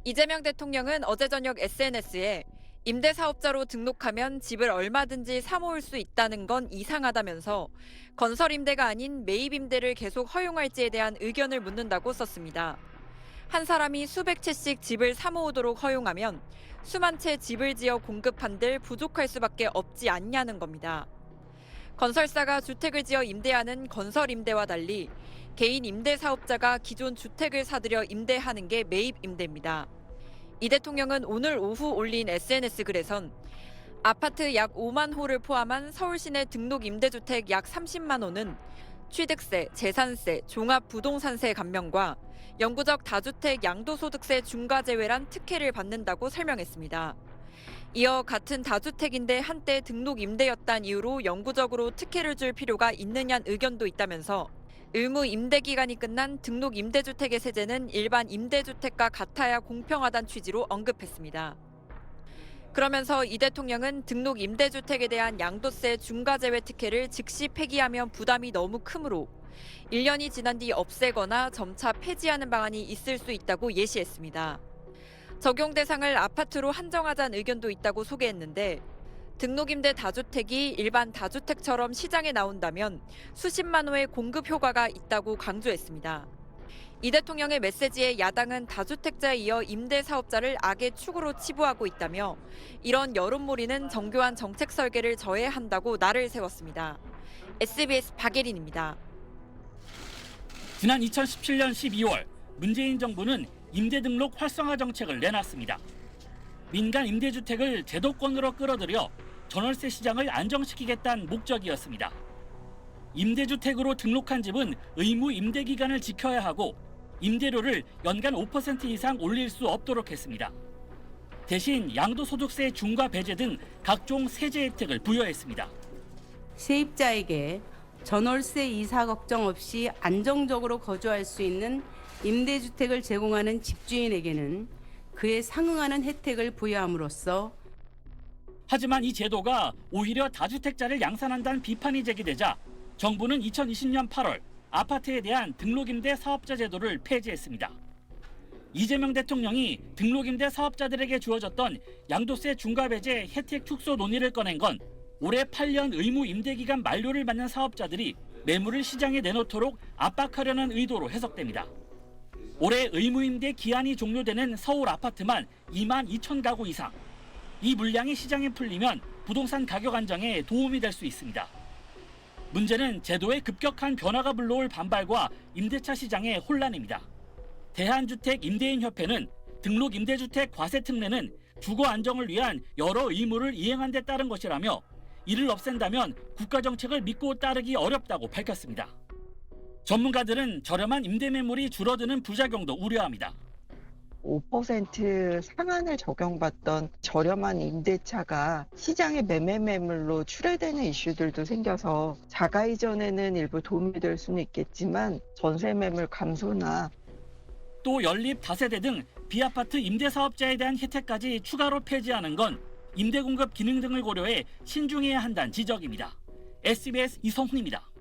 이재명 대통령은 어제 저녁 SNS에 임대사업자로 등록하면 집을 얼마든지 사모을 수 있다는 건 이상하다면서 건설임대가 아닌 매입임대를 계속 허용할지에 대한 의견을 묻는다고 썼습니다. 한 사람이 수백 채씩 집을 사모으도록 허용하면 수만 채 집을 지어 공급한들 부족할 수밖에 없지 않냐는 겁니다. 건설사가 주택을 지어 임대하는 건설임대와 달리 개인 임대사업자가 기존 주택을 사들여 임대하는 게 매입임대입니다. 이 대통령은 오늘 오후 올린 SNS 글에선 아파트 약 5만 호를 포함한 서울 시내 등록 임대주택 약 30만 호는 취득세, 재산세, 종합부동산세 감면과 영구적 다주택 양도소득세 중과 제외란 특혜를 받는다고 설명했습니다. 이어 같은 다주택인데 한때 등록 임대였단 이유로 영구적으로 특혜를 줄 필요가 있느냐는 의견도 있다면서 의무 임대 기간이 끝난 등록 임대주택의 세제는 일반 임대주택과 같아야 공평하다는 취지로 언급했습니다. 그러면서 이 대통령은 등록 임대주택에 대한 양도세 중과제외 특혜를 즉시 폐기하면 부담이 너무 크므로 1년이 지난 뒤 없애거나 점차 폐지하는 방안이 있을 수 있다고 예시했습니다. 적용 대상을 아파트로 한정하자는 의견도 있다고 소개했는데 등록임대 다주택이 일반 다주택처럼 시장에 나온다면 수십만 호의 공급 효과가 있다고 강조했습니다. 이 대통령의 메시지에 야당은 다주택자에 이어 임대사업자를 악의 축으로 치부하고 있다며 이런 여론몰이는 정교한 정책 설계를 저해한다고 날을 세웠습니다. SBS 박예린입니다. 지난 2017년 12월 문재인 정부는 임대 등록 활성화 정책을 내놨습니다. 민간 임대주택을 제도권으로 끌어들여 전월세 시장을 안정시키겠다는 목적이었습니다. 임대주택으로 등록한 집은 의무 임대 기간을 지켜야 하고 임대료를 연간 5% 이상 올릴 수 없도록 했습니다. 대신 양도소득세 중과 배제 등 각종 세제 혜택을 부여했습니다. 세입자에게 전월세 이사 걱정 없이 안정적으로 거주할 수 있는 임대주택을 제공하는 집주인에게는 그에 상응하는 혜택을 부여함으로써 하지만 이 제도가 오히려 다주택자를 양산한다는 비판이 제기되자 정부는 2020년 8월 아파트에 대한 등록임대 사업자 제도를 폐지했습니다. 이재명 대통령이 등록임대 사업자들에게 주어졌던 양도세 중과배제 혜택 축소 논의를 꺼낸 건 올해 8년 의무 임대기간 만료를 맞는 사업자들이 매물을 시장에 내놓도록 압박하려는 의도로 해석됩니다. 올해 의무임대 기한이 종료되는 서울 아파트만 2만 2천 가구 이상. 이 물량이 시장에 풀리면 부동산 가격 안정에 도움이 될 수 있습니다. 문제는 제도의 급격한 변화가 불러올 반발과 임대차 시장의 혼란입니다. 대한주택임대인협회는 등록 임대주택 과세 특례는 주거 안정을 위한 여러 의무를 이행한 데 따른 것이라며 이를 없앤다면 국가정책을 믿고 따르기 어렵다고 밝혔습니다. 전문가들은 저렴한 임대 매물이 줄어드는 부작용도 우려합니다. 5% 상한을 적용받던 저렴한 임대차가 시장의 매매 매물로 출회되는 이슈들도 생겨서 자가 이전에는 일부 도움이 될 수는 있겠지만 전세 매물 감소나 또 연립 다세대 등 비아파트 임대사업자에 대한 혜택까지 추가로 폐지하는 건 임대 공급 기능 등을 고려해 신중해야 한다는 지적입니다. SBS 이성훈입니다.